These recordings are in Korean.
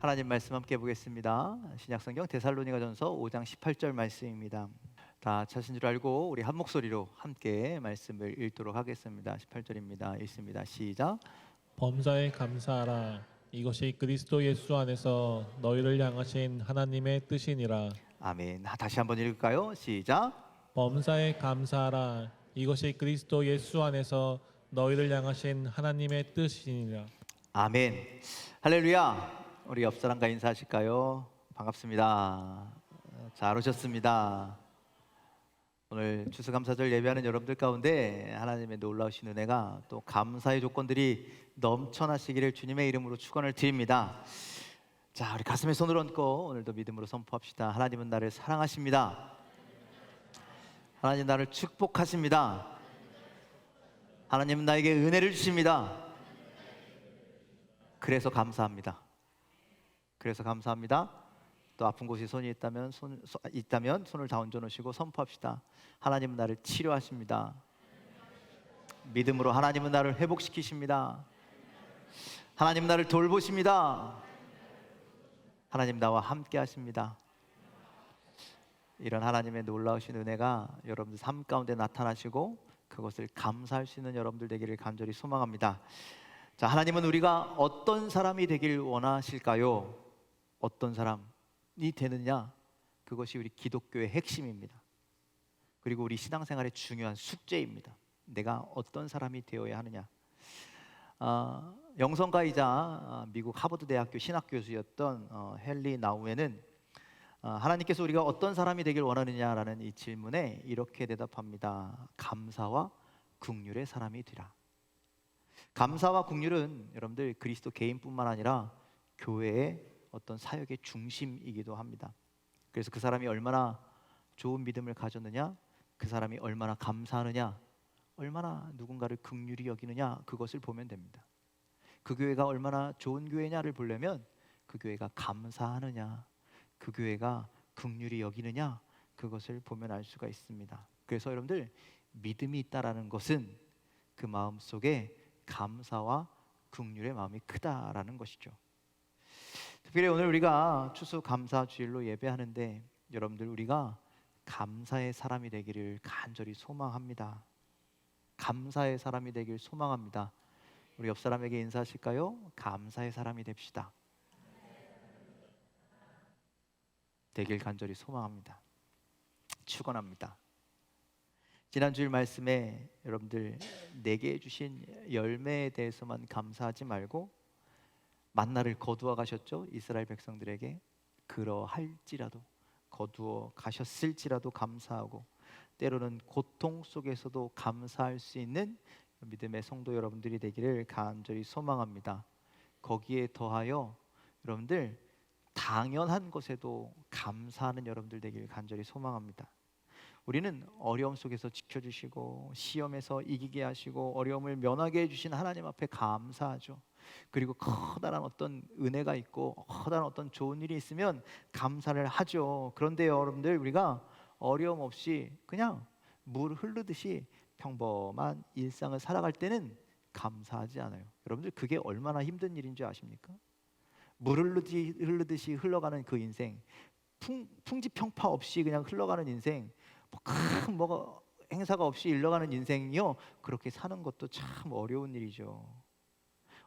하나님 말씀 함께 보겠습니다. 신약성경 데살로니가전서 5장 18절 말씀입니다. 다 찾은 줄 알고 우리 한 목소리로 함께 말씀을 읽도록 하겠습니다. 18절입니다. 읽습니다. 시작. 범사에 감사하라. 이것이 그리스도 예수 안에서 너희를 향하신 하나님의 뜻이니라. 아멘. 다시 한번 읽을까요? 시작. 범사에 감사하라. 이것이 그리스도 예수 안에서 너희를 향하신 하나님의 뜻이니라. 아멘. 할렐루야. 우리 옆 사람과 인사하실까요? 반갑습니다. 잘 오셨습니다. 오늘 추수감사절 예배하는 여러분들 가운데 하나님의 놀라우신 은혜가 또 감사의 조건들이 넘쳐나시기를 주님의 이름으로 축원을 드립니다. 자, 우리 가슴에 손을 얹고 오늘도 믿음으로 선포합시다. 하나님은 나를 사랑하십니다. 하나님 나를 축복하십니다. 하나님은 나에게 은혜를 주십니다. 그래서 감사합니다. 그래서 감사합니다. 또 아픈 곳에 손이 있다면 손을 다 얹어 놓으시고 선포합시다. 하나님은 나를 치료하십니다. 믿음으로 하나님은 나를 회복시키십니다. 하나님 나를 돌보십니다. 하나님 나와 함께 하십니다. 이런 하나님의 놀라우신 은혜가 여러분들 삶 가운데 나타나시고 그것을 감사할 수 있는 여러분들 되기를 간절히 소망합니다. 자, 하나님은 우리가 어떤 사람이 되길 원하실까요? 어떤 사람이 되느냐? 그것이 우리 기독교의 핵심입니다. 그리고 우리 신앙생활의 중요한 숙제입니다. 내가 어떤 사람이 되어야 하느냐? 영성가이자 미국 하버드 대학교 신학 교수였던 헨리 나우에는 하나님께서 우리가 어떤 사람이 되길 원하느냐라는 이 질문에 이렇게 대답합니다. 감사와 긍휼의 사람이 되라. 감사와 긍휼은 여러분들 그리스도 개인뿐만 아니라 교회의 어떤 사역의 중심이기도 합니다. 그래서 그 사람이 얼마나 좋은 믿음을 가졌느냐, 그 사람이 얼마나 감사하느냐, 얼마나 누군가를 긍휼히 여기느냐, 그것을 보면 됩니다. 그 교회가 얼마나 좋은 교회냐를 보려면 그 교회가 감사하느냐, 그 교회가 긍휼히 여기느냐, 그것을 보면 알 수가 있습니다. 그래서 여러분들 믿음이 있다라는 것은 그 마음 속에 감사와 긍휼의 마음이 크다라는 것이죠. 특별히 오늘 우리가 추수감사 주일로 예배하는데 여러분들 우리가 감사의 사람이 되기를 간절히 소망합니다. 감사의 사람이 되길 소망합니다. 우리 옆 사람에게 인사하실까요? 감사의 사람이 됩시다. 되길 간절히 소망합니다. 축원합니다. 지난 주일 말씀에 여러분들 내게 주신 열매에 대해서만 감사하지 말고 만나를 거두어 가셨죠. 이스라엘 백성들에게 그러할지라도 거두어 가셨을지라도 감사하고 때로는 고통 속에서도 감사할 수 있는 믿음의 성도 여러분들이 되기를 간절히 소망합니다. 거기에 더하여 여러분들 당연한 것에도 감사하는 여러분들 되기를 간절히 소망합니다. 우리는 어려움 속에서 지켜주시고 시험에서 이기게 하시고 어려움을 면하게 해주신 하나님 앞에 감사하죠. 그리고 커다란 어떤 은혜가 있고 커다란 어떤 좋은 일이 있으면 감사를 하죠. 그런데 여러분들 우리가 어려움 없이 그냥 물 흐르듯이 평범한 일상을 살아갈 때는 감사하지 않아요. 여러분들 그게 얼마나 힘든 일인 줄 아십니까? 물 흐르듯이 흘러가는 그 인생, 풍지평파 없이 그냥 흘러가는 인생, 큰 뭐가 행사가 없이 흘러가는 인생이요, 그렇게 사는 것도 참 어려운 일이죠.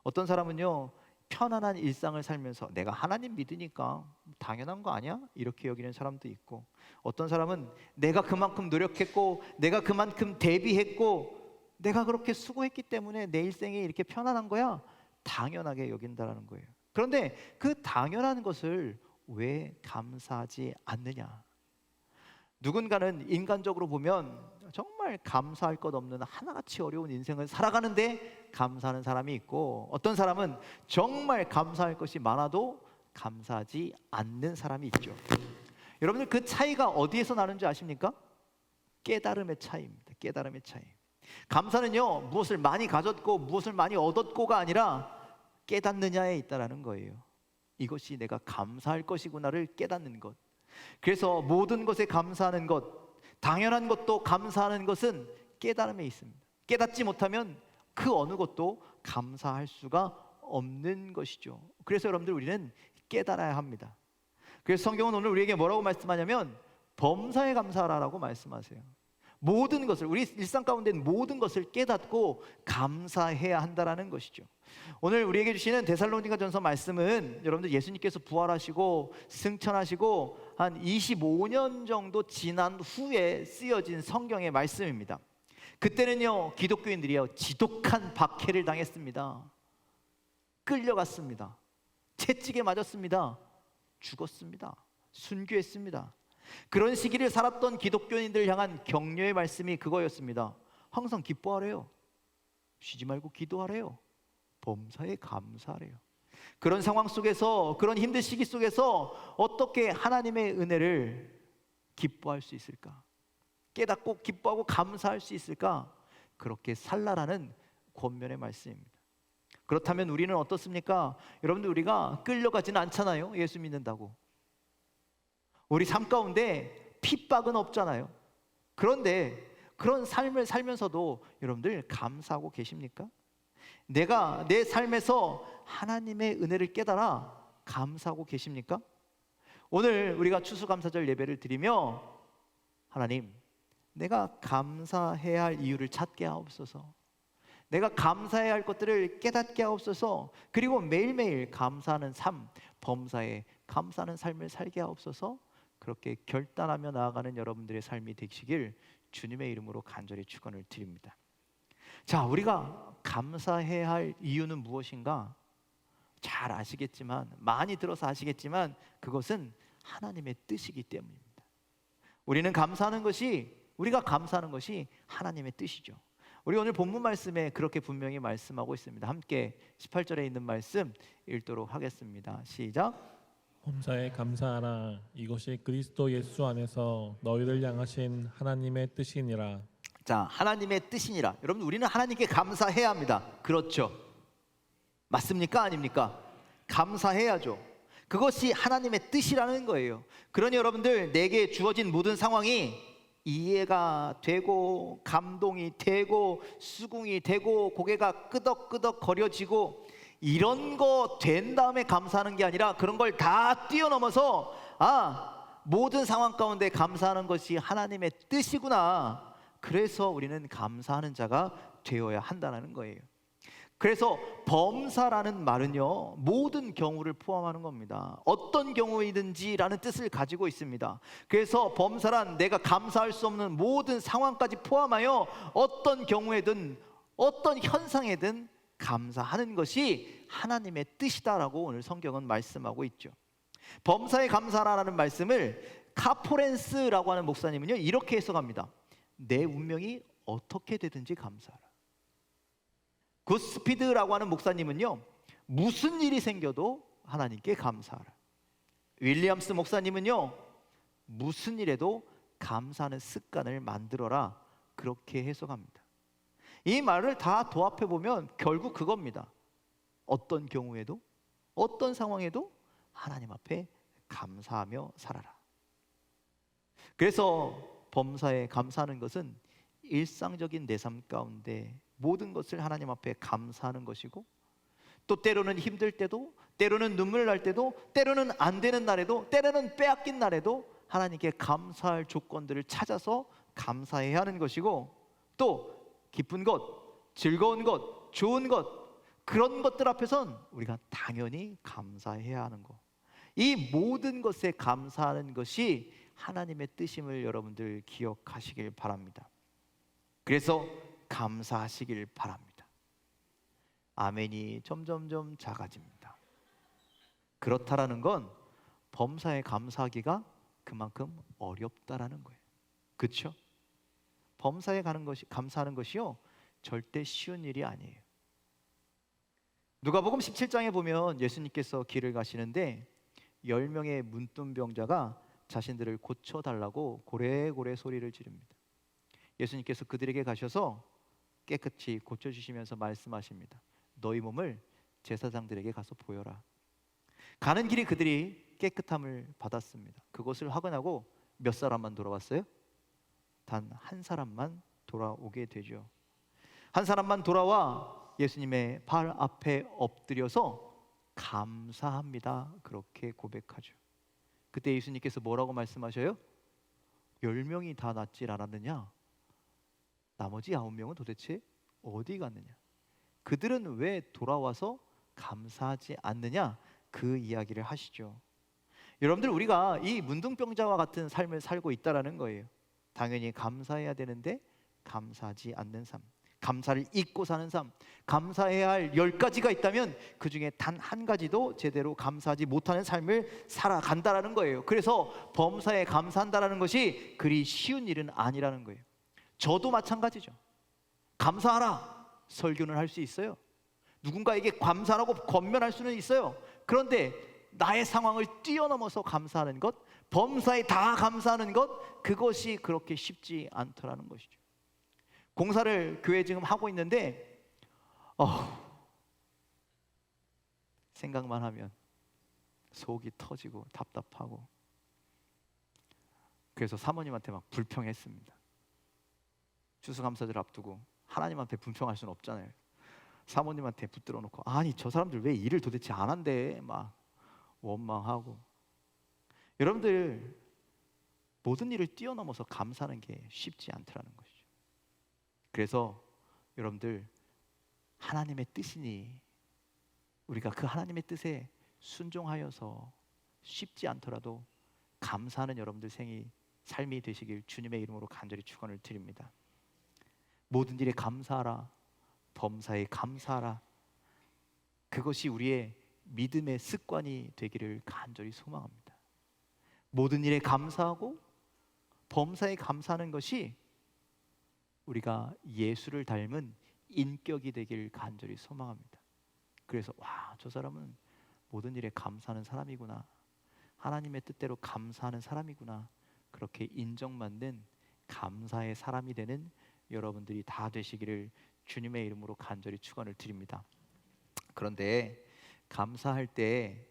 어떤 사람은요 편안한 일상을 살면서 내가 하나님 믿으니까 당연한 거 아니야? 이렇게 여기는 사람도 있고, 어떤 사람은 내가 그만큼 노력했고 내가 그만큼 대비했고 내가 그렇게 수고했기 때문에 내 일생이 이렇게 편안한 거야, 당연하게 여긴다라는 거예요. 그런데 그 당연한 것을 왜 감사하지 않느냐? 누군가는 인간적으로 보면 정말 감사할 것 없는 하나같이 어려운 인생을 살아가는데 감사하는 사람이 있고, 어떤 사람은 정말 감사할 것이 많아도 감사하지 않는 사람이 있죠. 여러분들 그 차이가 어디에서 나는 줄 아십니까? 깨달음의 차이입니다. 깨달음의 차이. 감사는요 무엇을 많이 가졌고 무엇을 많이 얻었고가 아니라 깨닫느냐에 있다라는 거예요. 이것이 내가 감사할 것이구나를 깨닫는 것. 그래서 모든 것에 감사하는 것, 당연한 것도 감사하는 것은 깨달음에 있습니다. 깨닫지 못하면 그 어느 것도 감사할 수가 없는 것이죠. 그래서 여러분들 우리는 깨달아야 합니다. 그래서 성경은 오늘 우리에게 뭐라고 말씀하냐면 범사에 감사하라고 말씀하세요. 모든 것을, 우리 일상 가운데 있는 모든 것을 깨닫고 감사해야 한다라는 것이죠. 오늘 우리에게 주시는 데살로니가전서 말씀은 여러분들 예수님께서 부활하시고 승천하시고 한 25년 정도 지난 후에 쓰여진 성경의 말씀입니다. 그때는요, 기독교인들이요, 지독한 박해를 당했습니다. 끌려갔습니다. 채찍에 맞았습니다. 죽었습니다. 순교했습니다. 그런 시기를 살았던 기독교인들을 향한 격려의 말씀이 그거였습니다. 항상 기뻐하래요. 쉬지 말고 기도하래요. 범사에 감사하래요. 그런 상황 속에서, 그런 힘든 시기 속에서 어떻게 하나님의 은혜를 기뻐할 수 있을까? 깨닫고 기뻐하고 감사할 수 있을까? 그렇게 살라라는 권면의 말씀입니다. 그렇다면 우리는 어떻습니까? 여러분들, 우리가 끌려가지는 않잖아요. 예수 믿는다고. 우리 삶 가운데 핍박은 없잖아요. 그런데 그런 삶을 살면서도 여러분들 감사하고 계십니까? 내가 내 삶에서 하나님의 은혜를 깨달아 감사하고 계십니까? 오늘 우리가 추수감사절 예배를 드리며 하나님, 내가 감사해야 할 이유를 찾게 하옵소서. 내가 감사해야 할 것들을 깨닫게 하옵소서. 그리고 매일매일 감사하는 삶, 범사에 감사하는 삶을 살게 하옵소서. 그렇게 결단하며 나아가는 여러분들의 삶이 되시길 주님의 이름으로 간절히 축원을 드립니다. 자, 우리가 감사해야 할 이유는 무엇인가? 잘 아시겠지만, 많이 들어서 아시겠지만 그것은 하나님의 뜻이기 때문입니다. 우리가 감사하는 것이 하나님의 뜻이죠. 우리 오늘 본문 말씀에 그렇게 분명히 말씀하고 있습니다. 함께 18절에 있는 말씀 읽도록 하겠습니다. 시작. 범사에 감사하라. 이것이 그리스도 예수 안에서 너희를 향하신 하나님의 뜻이니라. 자, 하나님의 뜻이니라. 여러분, 우리는 하나님께 감사해야 합니다. 그렇죠? 맞습니까? 아닙니까? 감사해야죠. 그것이 하나님의 뜻이라는 거예요. 그러니 여러분들, 내게 주어진 모든 상황이 이해가 되고 감동이 되고 수긍이 되고 고개가 끄덕끄덕 거려지고 이런 거 된 다음에 감사하는 게 아니라 그런 걸 다 뛰어넘어서 모든 상황 가운데 감사하는 것이 하나님의 뜻이구나. 그래서 우리는 감사하는 자가 되어야 한다는 거예요. 그래서 범사라는 말은요, 모든 경우를 포함하는 겁니다. 어떤 경우이든지라는 뜻을 가지고 있습니다. 그래서 범사란 내가 감사할 수 없는 모든 상황까지 포함하여 어떤 경우에든 어떤 현상에든 감사하는 것이 하나님의 뜻이다라고 오늘 성경은 말씀하고 있죠. 범사에 감사라는 말씀을 카포렌스라고 하는 목사님은요, 이렇게 해석합니다. 내 운명이 어떻게 되든지 감사하라. 굿스피드라고 하는 목사님은요, 무슨 일이 생겨도 하나님께 감사하라. 윌리엄스 목사님은요, 무슨 일에도 감사하는 습관을 만들어라. 그렇게 해석합니다. 이 말을 다 도합해 보면 결국 그겁니다. 어떤 경우에도 어떤 상황에도 하나님 앞에 감사하며 살아라. 그래서 범사에 감사하는 것은 일상적인 내 삶 가운데 모든 것을 하나님 앞에 감사하는 것이고, 또 때로는 힘들 때도, 때로는 눈물 날 때도, 때로는 안 되는 날에도, 때로는 빼앗긴 날에도 하나님께 감사할 조건들을 찾아서 감사해야 하는 것이고, 또 기쁜 것, 즐거운 것, 좋은 것, 그런 것들 앞에선 우리가 당연히 감사해야 하는 것, 이 모든 것에 감사하는 것이 하나님의 뜻임을 여러분들 기억하시길 바랍니다. 그래서 감사하시길 바랍니다. 아멘이 점점점 작아집니다. 그렇다라는 건 범사에 감사하기가 그만큼 어렵다라는 거예요. 그렇죠? 범사에 감사하는 것이요, 절대 쉬운 일이 아니에요. 누가복음 17장에 보면 예수님께서 길을 가시는데 10명의 문둥병자가 자신들을 고쳐달라고 고래고래 소리를 지릅니다. 예수님께서 그들에게 가셔서 깨끗이 고쳐주시면서 말씀하십니다. 너희 몸을 제사장들에게 가서 보여라. 가는 길이 그들이 깨끗함을 받았습니다. 그것을 확인하고 몇 사람만 돌아왔어요? 단 한 사람만 돌아오게 되죠. 한 사람만 돌아와 예수님의 발 앞에 엎드려서 감사합니다. 그렇게 고백하죠. 그때 예수님께서 뭐라고 말씀하셔요? 10명이 다 낫질 않았느냐? 나머지 9명은 도대체 어디 갔느냐? 그들은 왜 돌아와서 감사하지 않느냐? 그 이야기를 하시죠. 여러분들, 우리가 이 문둥병자와 같은 삶을 살고 있다라는 거예요. 당연히 감사해야 되는데 감사하지 않는 삶, 감사를 잊고 사는 삶, 감사해야 할 10가지가 있다면 그 중에 단 한 가지도 제대로 감사하지 못하는 삶을 살아간다라는 거예요. 그래서 범사에 감사한다라는 것이 그리 쉬운 일은 아니라는 거예요. 저도 마찬가지죠. 감사하라 설교는 할 수 있어요. 누군가에게 감사하라고 권면할 수는 있어요. 그런데 나의 상황을 뛰어넘어서 감사하는 것, 범사에 다 감사하는 것, 그것이 그렇게 쉽지 않더라는 것이죠. 공사를 교회 지금 하고 있는데 생각만 하면 속이 터지고 답답하고, 그래서 사모님한테 막 불평했습니다. 추수감사절 앞두고 하나님한테 불평할 수는 없잖아요. 사모님한테 붙들어 놓고, 아니 저 사람들 왜 일을 도대체 안 한대, 막 원망하고. 여러분들, 모든 일을 뛰어넘어서 감사하는 게 쉽지 않더라는 것이죠. 그래서 여러분들, 하나님의 뜻이니 우리가 그 하나님의 뜻에 순종하여서 쉽지 않더라도 감사하는 여러분들 삶이 되시길 주님의 이름으로 간절히 축원을 드립니다. 모든 일에 감사하라, 범사에 감사하라. 그것이 우리의 믿음의 습관이 되기를 간절히 소망합니다. 모든 일에 감사하고 범사에 감사하는 것이 우리가 예수를 닮은 인격이 되길 간절히 소망합니다. 그래서 저 사람은 모든 일에 감사하는 사람이구나, 하나님의 뜻대로 감사하는 사람이구나, 그렇게 인정받는 감사의 사람이 되는 여러분들이 다 되시기를 주님의 이름으로 간절히 축원을 드립니다. 그런데 감사할 때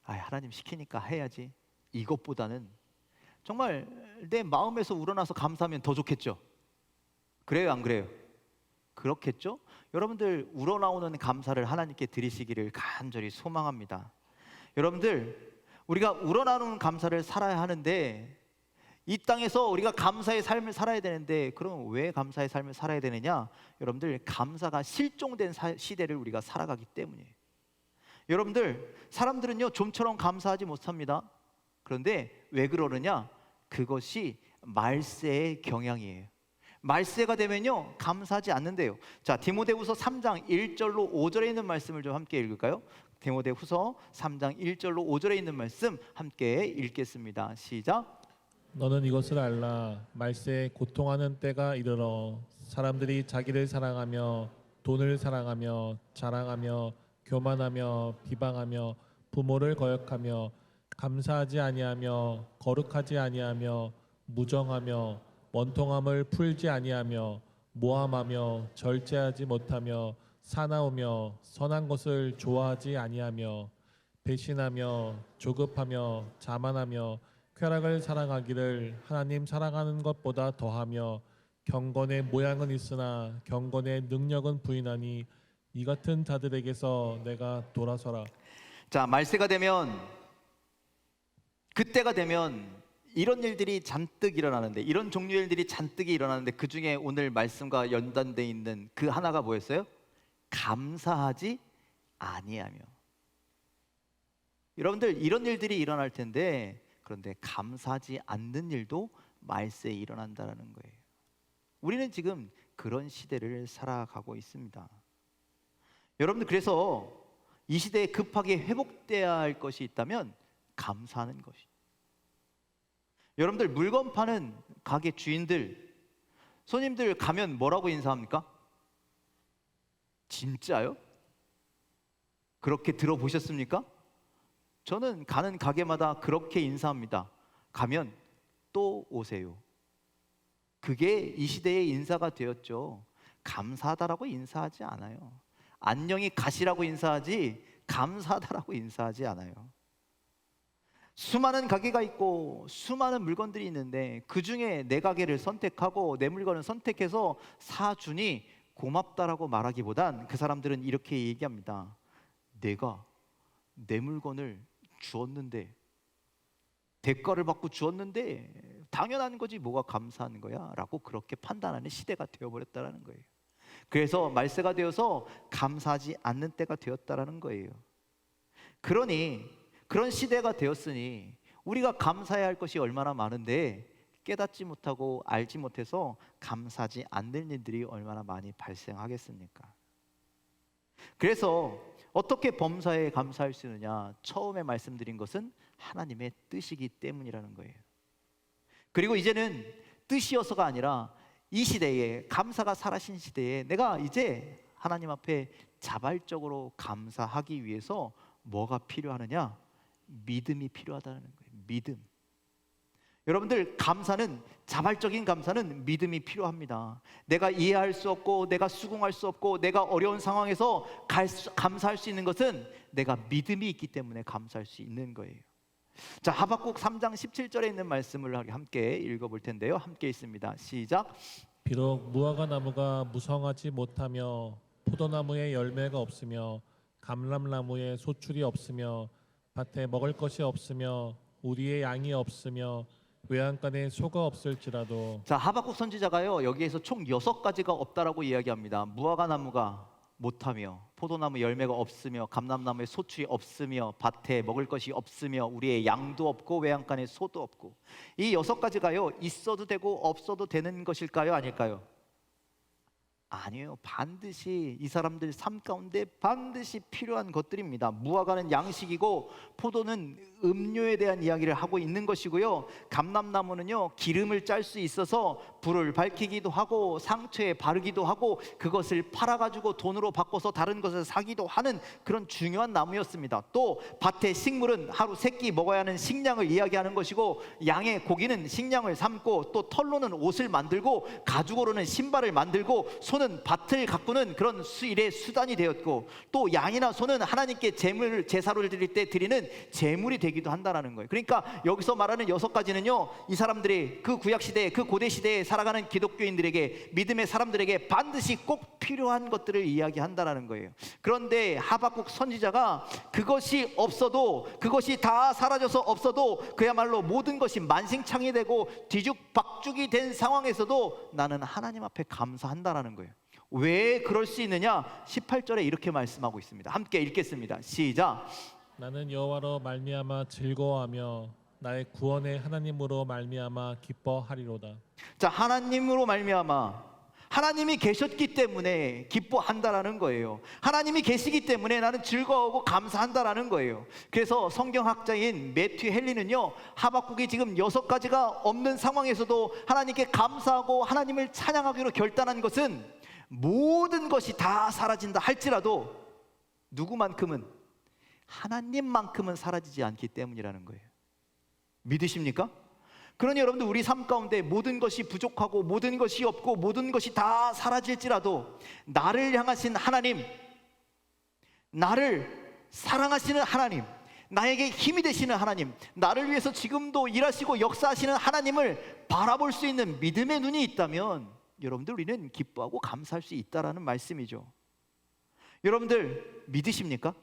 하나님 시키니까 해야지, 이것보다는 정말 내 마음에서 우러나서 감사하면 더 좋겠죠. 그래요, 안 그래요? 그렇겠죠? 여러분들, 우러나오는 감사를 하나님께 드리시기를 간절히 소망합니다. 여러분들, 우리가 우러나오는 감사를 살아야 하는데, 이 땅에서 우리가 감사의 삶을 살아야 되는데, 그럼 왜 감사의 삶을 살아야 되느냐? 여러분들, 감사가 실종된 시대를 우리가 살아가기 때문이에요. 여러분들, 사람들은요 좀처럼 감사하지 못합니다. 그런데 왜 그러느냐? 그것이 말세의 경향이에요. 말세가 되면요 감사하지 않는데요. 자, 디모데후서 3장 1절로 5절에 있는 말씀을 좀 함께 읽을까요? 디모데후서 3장 1절로 5절에 있는 말씀 함께 읽겠습니다. 시작. 너는 이것을 알라. 말세에 고통하는 때가 이르러 사람들이 자기를 사랑하며 돈을 사랑하며 자랑하며 교만하며 비방하며 부모를 거역하며 감사하지 아니하며 거룩하지 아니하며 무정하며 원통함을 풀지 아니하며 모함하며 절제하지 못하며 사나우며 선한 것을 좋아하지 아니하며 배신하며 조급하며 자만하며 쾌락을 사랑하기를 하나님 사랑하는 것보다 더하며 경건의 모양은 있으나 경건의 능력은 부인하니 이 같은 자들에게서 내가 돌아서라. 자, 말세가 되면, 그때가 되면 이런 일들이 잔뜩 일어나는데, 이런 종류의 일들이 잔뜩 일어나는데, 그 중에 오늘 말씀과 연관되어 있는 그 하나가 뭐였어요? 감사하지 아니하며. 여러분들, 이런 일들이 일어날 텐데, 그런데 감사하지 않는 일도 말세에 일어난다는 거예요. 우리는 지금 그런 시대를 살아가고 있습니다. 여러분들, 그래서 이 시대에 급하게 회복돼야 할 것이 있다면 감사하는 것이. 여러분들, 물건 파는 가게 주인들, 손님들 가면 뭐라고 인사합니까? 진짜요? 그렇게 들어보셨습니까? 저는 가는 가게마다 그렇게 인사합니다. 가면 또 오세요. 그게 이 시대의 인사가 되었죠. 감사하다라고 인사하지 않아요. 안녕히 가시라고 인사하지 감사하다라고 인사하지 않아요. 수많은 가게가 있고 수많은 물건들이 있는데, 그 중에 내 가게를 선택하고 내 물건을 선택해서 사주니 고맙다라고 말하기보단 그 사람들은 이렇게 얘기합니다. 내가 내 물건을 주었는데, 대가를 받고 주었는데 당연한 거지 뭐가 감사한 거야 라고 그렇게 판단하는 시대가 되어버렸다는 거예요. 그래서 말세가 되어서 감사하지 않는 때가 되었다는 거예요. 그러니 그런 시대가 되었으니 우리가 감사해야 할 것이 얼마나 많은데 깨닫지 못하고 알지 못해서 감사하지 않는 일들이 얼마나 많이 발생하겠습니까? 그래서 어떻게 범사에 감사할 수 있느냐? 처음에 말씀드린 것은 하나님의 뜻이기 때문이라는 거예요. 그리고 이제는 뜻이어서가 아니라 이 시대에, 감사가 사라진 시대에 내가 이제 하나님 앞에 자발적으로 감사하기 위해서 뭐가 필요하느냐? 믿음이 필요하다는 거예요. 믿음. 여러분들, 감사는, 자발적인 감사는 믿음이 필요합니다. 내가 이해할 수 없고 내가 수긍할 수 없고 내가 어려운 상황에서 감사할 수 있는 것은 내가 믿음이 있기 때문에 감사할 수 있는 거예요. 자, 하박국 3장 17절에 있는 말씀을 함께 읽어볼 텐데요. 함께 있습니다. 시작. 비록 무화과 나무가 무성하지 못하며 포도나무에 열매가 없으며 감람나무에 소출이 없으며 밭에 먹을 것이 없으며 우리의 양이 없으며 외양간에 소가 없을지라도. 자, 하박국 선지자가요 여기에서 총 6가지가 없다라고 이야기합니다. 무화과 나무가 못하며 포도나무 열매가 없으며 감람나무에 소출이 없으며 밭에 먹을 것이 없으며 우리의 양도 없고 외양간에 소도 없고. 이 6가지가요 있어도 되고 없어도 되는 것일까요? 아닐까요? 아니에요. 반드시 이 사람들 삶 가운데 반드시 필요한 것들입니다. 무화과는 양식이고 포도는 음료에 대한 이야기를 하고 있는 것이고요, 감람나무는요 기름을 짤 수 있어서 불을 밝히기도 하고 상처에 바르기도 하고 그것을 팔아가지고 돈으로 바꿔서 다른 것을 사기도 하는 그런 중요한 나무였습니다. 또 밭의 식물은 하루 3끼 먹어야 하는 식량을 이야기하는 것이고, 양의 고기는 식량을 삼고, 또 털로는 옷을 만들고 가죽으로는 신발을 만들고, 소는 밭을 가꾸는 그런 일의 수단이 되었고, 또 양이나 소는 하나님께 제사를 드릴 때 드리는 제물이 되기도 한다는 거예요. 그러니까 여기서 말하는 6가지는요 이 사람들이 그 구약시대에, 그 고대시대에 살아가는 기독교인들에게, 믿음의 사람들에게 반드시 꼭 필요한 것들을 이야기한다는 거예요. 그런데 하박국 선지자가 그것이 없어도, 그것이 다 사라져서 없어도, 그야말로 모든 것이 만신창이 되고 뒤죽박죽이 된 상황에서도 나는 하나님 앞에 감사한다는 거예요. 왜 그럴 수 있느냐? 18절에 이렇게 말씀하고 있습니다. 함께 읽겠습니다. 시작. 나는 여호와로 말미암아 즐거워하며 나의 구원의 하나님으로 말미암아 기뻐하리로다. 자, 하나님으로 말미암아, 하나님이 계셨기 때문에 기뻐한다라는 거예요. 하나님이 계시기 때문에 나는 즐거워하고 감사한다라는 거예요. 그래서 성경학자인 매튜 헨리는요 하박국이 지금 6가지가 없는 상황에서도 하나님께 감사하고 하나님을 찬양하기로 결단한 것은 모든 것이 다 사라진다 할지라도 누구만큼은, 하나님만큼은 사라지지 않기 때문이라는 거예요. 믿으십니까? 그러니 여러분들, 우리 삶 가운데 모든 것이 부족하고 모든 것이 없고 모든 것이 다 사라질지라도 나를 향하신 하나님, 나를 사랑하시는 하나님, 나에게 힘이 되시는 하나님, 나를 위해서 지금도 일하시고 역사하시는 하나님을 바라볼 수 있는 믿음의 눈이 있다면 여러분들, 우리는 기뻐하고 감사할 수 있다라는 말씀이죠. 여러분들 믿으십니까?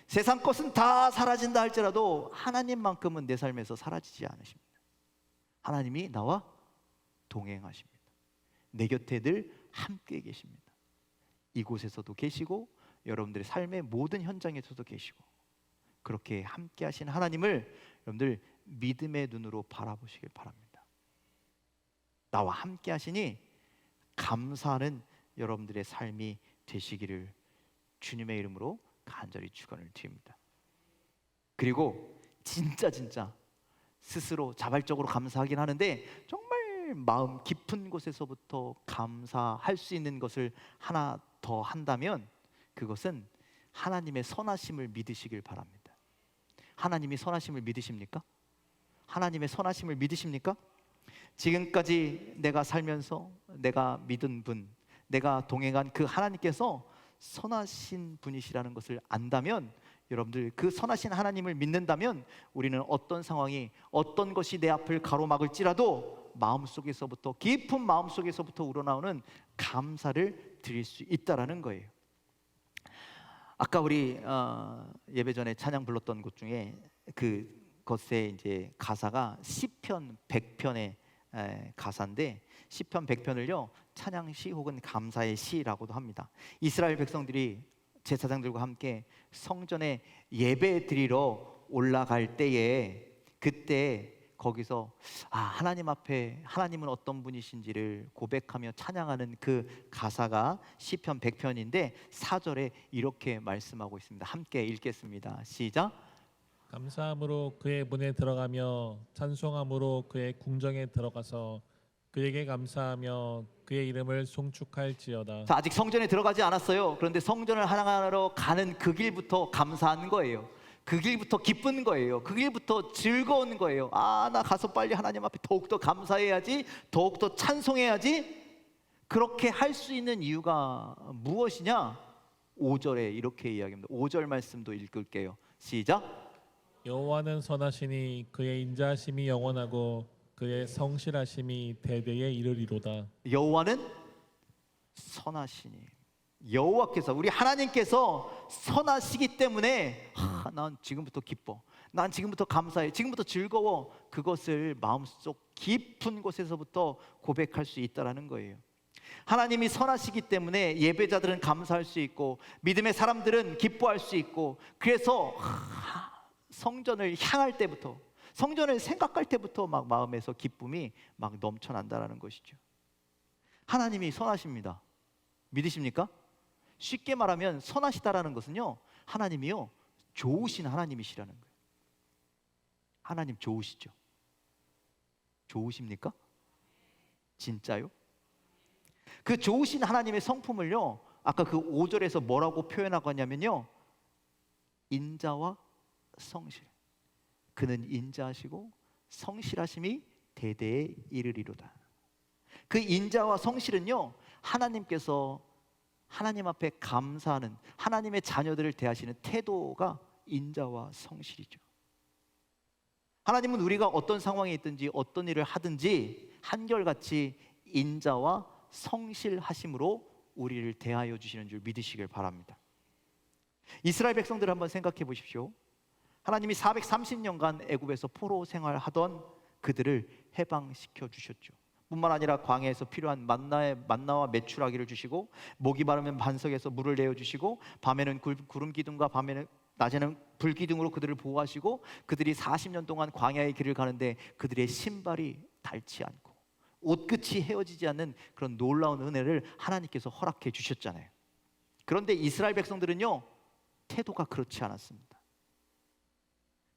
세상 것은 다 사라진다 할지라도 하나님만큼은 내 삶에서 사라지지 않으십니다. 하나님이 나와 동행하십니다. 내 곁에 늘 함께 계십니다. 이곳에서도 계시고 여러분들의 삶의 모든 현장에서도 계시고, 그렇게 함께 하신 하나님을 여러분들 믿음의 눈으로 바라보시길 바랍니다. 나와 함께 하시니 감사하는 여러분들의 삶이 되시기를 주님의 이름으로 간절히 축원을 드립니다. 그리고 진짜 스스로 자발적으로 감사하긴 하는데 정말 마음 깊은 곳에서부터 감사할 수 있는 것을 하나 더 한다면 그것은 하나님의 선하심을 믿으시길 바랍니다. 하나님이 선하심을 믿으십니까? 하나님의 선하심을 믿으십니까? 지금까지 내가 살면서 내가 믿은 분, 내가 동행한 그 하나님께서 선하신 분이시라는 것을 안다면, 여러분들 그 선하신 하나님을 믿는다면 우리는 어떤 상황이, 어떤 것이 내 앞을 가로막을지라도 마음속에서부터, 깊은 마음속에서부터 우러나오는 감사를 드릴 수 있다라는 거예요. 아까 우리 예배 전에 찬양 불렀던 곳 중에 그것의 이제 가사가 시편 100편의 가사인데, 시편 100편을요 찬양시 혹은 감사의 시라고도 합니다. 이스라엘 백성들이 제사장들과 함께 성전에 예배 드리러 올라갈 때에, 그때 거기서 하나님 앞에 하나님은 어떤 분이신지를 고백하며 찬양하는 그 가사가 시편 100편인데 4절에 이렇게 말씀하고 있습니다. 함께 읽겠습니다. 시작. 감사함으로 그의 문에 들어가며 찬송함으로 그의 궁정에 들어가서 그에게 감사하며 그의 이름을 송축할지어다. 자, 아직 성전에 들어가지 않았어요. 그런데 성전을 하나하러 가는 그 길부터 감사하는 거예요. 그 길부터 기쁜 거예요. 그 길부터 즐거운 거예요. 나 가서 빨리 하나님 앞에 더욱더 감사해야지, 더욱더 찬송해야지. 그렇게 할 수 있는 이유가 무엇이냐? 5절에 이렇게 이야기합니다. 5절 말씀도 읽을게요. 시작. 여호와는 선하시니 그의 인자하심이 영원하고 그의 성실하심이 대대에 이르리로다. 여호와는 선하시니, 여호와께서, 우리 하나님께서 선하시기 때문에 난 지금부터 기뻐, 난 지금부터 감사해, 지금부터 즐거워. 그것을 마음속 깊은 곳에서부터 고백할 수 있다라는 거예요. 하나님이 선하시기 때문에 예배자들은 감사할 수 있고 믿음의 사람들은 기뻐할 수 있고, 그래서 성전을 향할 때부터, 성전을 생각할 때부터 막 마음에서 기쁨이 막 넘쳐난다라는 것이죠. 하나님이 선하십니다. 믿으십니까? 쉽게 말하면 선하시다라는 것은요, 하나님이요 좋으신 하나님이시라는 거예요. 하나님 좋으시죠? 좋으십니까? 진짜요? 그 좋으신 하나님의 성품을요, 아까 그 5절에서 뭐라고 표현하고 하냐면요, 인자와 성실. 그는 인자하시고 성실하심이 대대에 이르리로다. 그 인자와 성실은요, 하나님께서 하나님 앞에 감사하는 하나님의 자녀들을 대하시는 태도가 인자와 성실이죠. 하나님은 우리가 어떤 상황에 있든지 어떤 일을 하든지 한결같이 인자와 성실하심으로 우리를 대하여 주시는 줄 믿으시길 바랍니다. 이스라엘 백성들을 한번 생각해 보십시오. 하나님이 430년간 애굽에서 포로 생활하던 그들을 해방시켜 주셨죠. 뿐만 아니라 광야에서 필요한 만나와 메추라기를 주시고, 목이 마르면 반석에서 물을 내어 주시고, 밤에는 구름 기둥과 낮에는 불 기둥으로 그들을 보호하시고, 그들이 40년 동안 광야의 길을 가는데 그들의 신발이 닳지 않고 옷끝이 헤어지지 않는 그런 놀라운 은혜를 하나님께서 허락해 주셨잖아요. 그런데 이스라엘 백성들은요, 태도가 그렇지 않았습니다.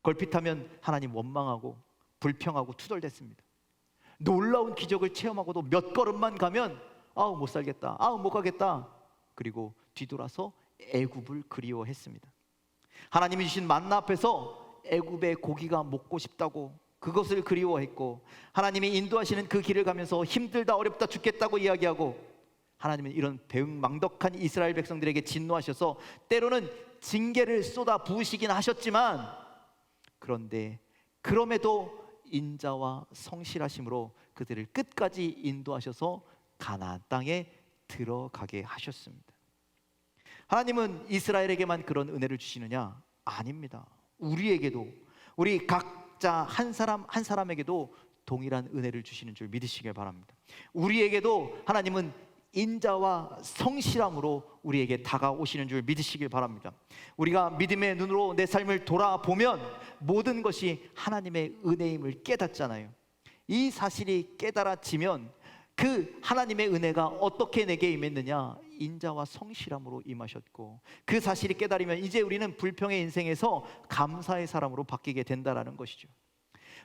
걸핏하면 하나님 원망하고 불평하고 투덜댔습니다. 놀라운 기적을 체험하고도 몇 걸음만 가면 못 살겠다, 못 가겠다. 그리고 뒤돌아서 애굽을 그리워했습니다. 하나님이 주신 만나 앞에서 애굽의 고기가 먹고 싶다고 그것을 그리워했고, 하나님이 인도하시는 그 길을 가면서 힘들다 어렵다 죽겠다고 이야기하고, 하나님은 이런 배은망덕한 이스라엘 백성들에게 진노하셔서 때로는 징계를 쏟아 부으시긴 하셨지만, 그런데 그럼에도 인자와 성실하심으로 그들을 끝까지 인도하셔서 가나안 땅에 들어가게 하셨습니다. 하나님은 이스라엘에게만 그런 은혜를 주시느냐? 아닙니다. 우리에게도, 우리 각자 한 사람 한 사람에게도 동일한 은혜를 주시는 줄 믿으시길 바랍니다. 우리에게도 하나님은 인자와 성실함으로 우리에게 다가오시는 줄 믿으시길 바랍니다. 우리가 믿음의 눈으로 내 삶을 돌아보면 모든 것이 하나님의 은혜임을 깨닫잖아요. 이 사실이 깨달아지면 그 하나님의 은혜가 어떻게 내게 임했느냐? 인자와 성실함으로 임하셨고, 그 사실이 깨달으면 이제 우리는 불평의 인생에서 감사의 사람으로 바뀌게 된다라는 것이죠.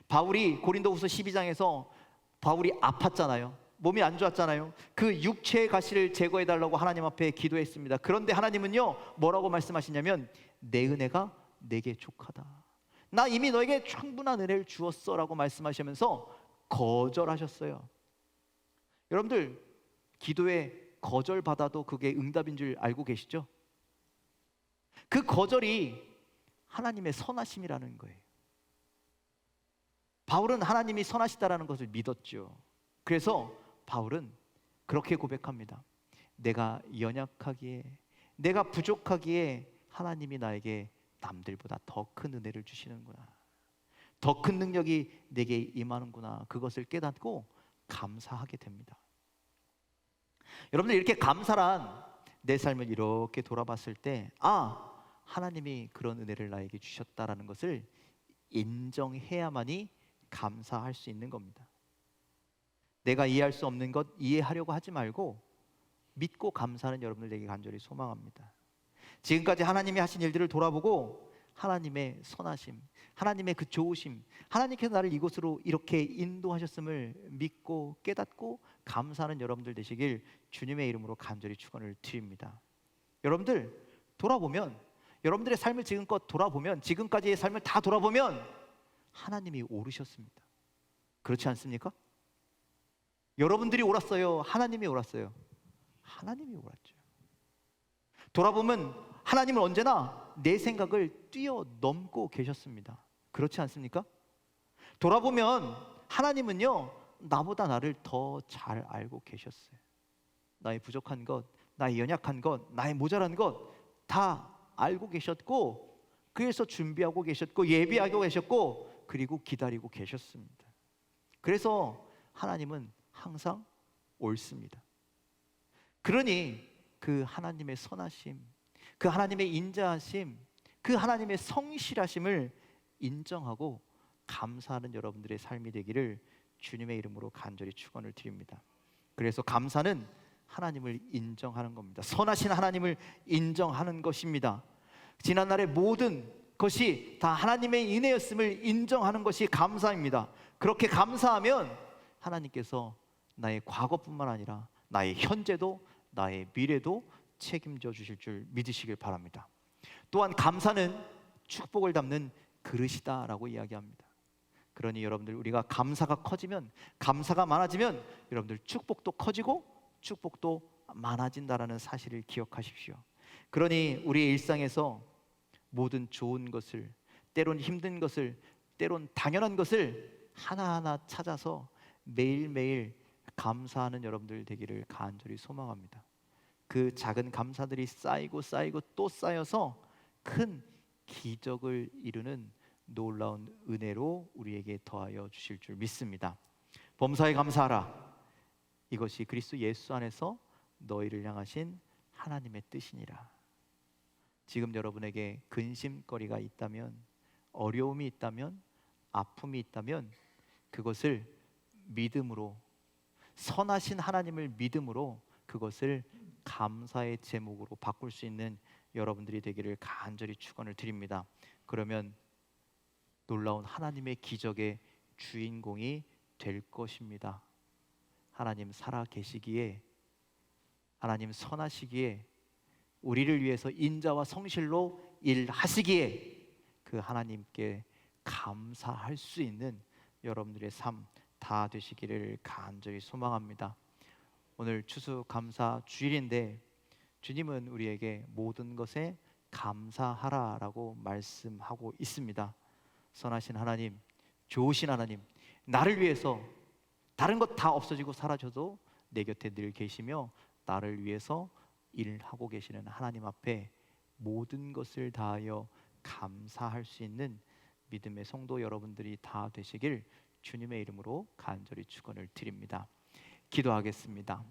바울이 고린도후서 12장에서 바울이 아팠잖아요. 몸이 안 좋았잖아요. 그 육체의 가시를 제거해달라고 하나님 앞에 기도했습니다. 그런데 하나님은요, 뭐라고 말씀하시냐면 내 은혜가 내게 족하다, 나 이미 너에게 충분한 은혜를 주었어 라고 말씀하시면서 거절하셨어요. 여러분들, 기도에 거절받아도 그게 응답인 줄 알고 계시죠? 그 거절이 하나님의 선하심이라는 거예요. 바울은 하나님이 선하시다라는 것을 믿었죠. 그래서 바울은 그렇게 고백합니다. 내가 연약하기에, 내가 부족하기에 하나님이 나에게 남들보다 더 큰 은혜를 주시는구나, 더 큰 능력이 내게 임하는구나, 그것을 깨닫고 감사하게 됩니다. 여러분들, 이렇게 감사란 내 삶을 이렇게 돌아봤을 때, 하나님이 그런 은혜를 나에게 주셨다라는 것을 인정해야만이 감사할 수 있는 겁니다. 내가 이해할 수 없는 것 이해하려고 하지 말고 믿고 감사하는 여러분들에게 간절히 소망합니다. 지금까지 하나님이 하신 일들을 돌아보고 하나님의 선하심, 하나님의 그 좋으심, 하나님께서 나를 이곳으로 이렇게 인도하셨음을 믿고 깨닫고 감사하는 여러분들 되시길 주님의 이름으로 간절히 축원을 드립니다. 여러분들 돌아보면, 여러분들의 삶을 지금껏 돌아보면, 지금까지의 삶을 다 돌아보면 하나님이 오르셨습니다. 그렇지 않습니까? 여러분들이 옳았어요? 하나님이 옳았어요? 하나님이 옳았죠. 돌아보면 하나님은 언제나 내 생각을 뛰어넘고 계셨습니다. 그렇지 않습니까? 돌아보면 하나님은요, 나보다 나를 더 잘 알고 계셨어요. 나의 부족한 것, 나의 연약한 것, 나의 모자란 것 다 알고 계셨고, 그래서 준비하고 계셨고 예비하고 계셨고 그리고 기다리고 계셨습니다. 그래서 하나님은 항상 옳습니다. 그러니 그 하나님의 선하심, 그 하나님의 인자하심, 그 하나님의 성실하심을 인정하고 감사하는 여러분들의 삶이 되기를 주님의 이름으로 간절히 축원을 드립니다. 그래서 감사는 하나님을 인정하는 겁니다. 선하신 하나님을 인정하는 것입니다. 지난날의 모든 것이 다 하나님의 은혜였음을 인정하는 것이 감사입니다. 그렇게 감사하면 하나님께서 나의 과거뿐만 아니라 나의 현재도 나의 미래도 책임져 주실 줄 믿으시길 바랍니다. 또한 감사는 축복을 담는 그릇이다라고 이야기합니다. 그러니 여러분들, 우리가 감사가 커지면, 감사가 많아지면 여러분들 축복도 커지고 축복도 많아진다라는 사실을 기억하십시오. 그러니 우리의 일상에서 모든 좋은 것을, 때론 힘든 것을, 때론 당연한 것을 하나하나 찾아서 매일매일 감사하는 여러분들 되기를 간절히 소망합니다. 그 작은 감사들이 쌓이고 쌓이고 또 쌓여서 큰 기적을 이루는 놀라운 은혜로 우리에게 더하여 주실 줄 믿습니다. 범사에 감사하라. 이것이 그리스도 예수 안에서 너희를 향하신 하나님의 뜻이니라. 지금 여러분에게 근심거리가 있다면, 어려움이 있다면, 아픔이 있다면 그것을 믿음으로, 선하신 하나님을 믿음으로 그것을 감사의 제목으로 바꿀 수 있는 여러분들이 되기를 간절히 축원을 드립니다. 그러면 놀라운 하나님의 기적의 주인공이 될 것입니다. 하나님 살아 계시기에, 하나님 선하시기에, 우리를 위해서 인자와 성실로 일하시기에 그 하나님께 감사할 수 있는 여러분들의 삶 다 되시기를 간절히 소망합니다. 오늘 추수감사 주일인데 주님은 우리에게 모든 것에 감사하라라고 말씀하고 있습니다. 선하신 하나님, 좋으신 하나님, 나를 위해서 다른 것 다 없어지고 사라져도 내 곁에 늘 계시며 나를 위해서 일하고 계시는 하나님 앞에 모든 것을 다하여 감사할 수 있는 믿음의 성도 여러분들이 다 되시길 주님의 이름으로 간절히 축원을 드립니다. 기도하겠습니다.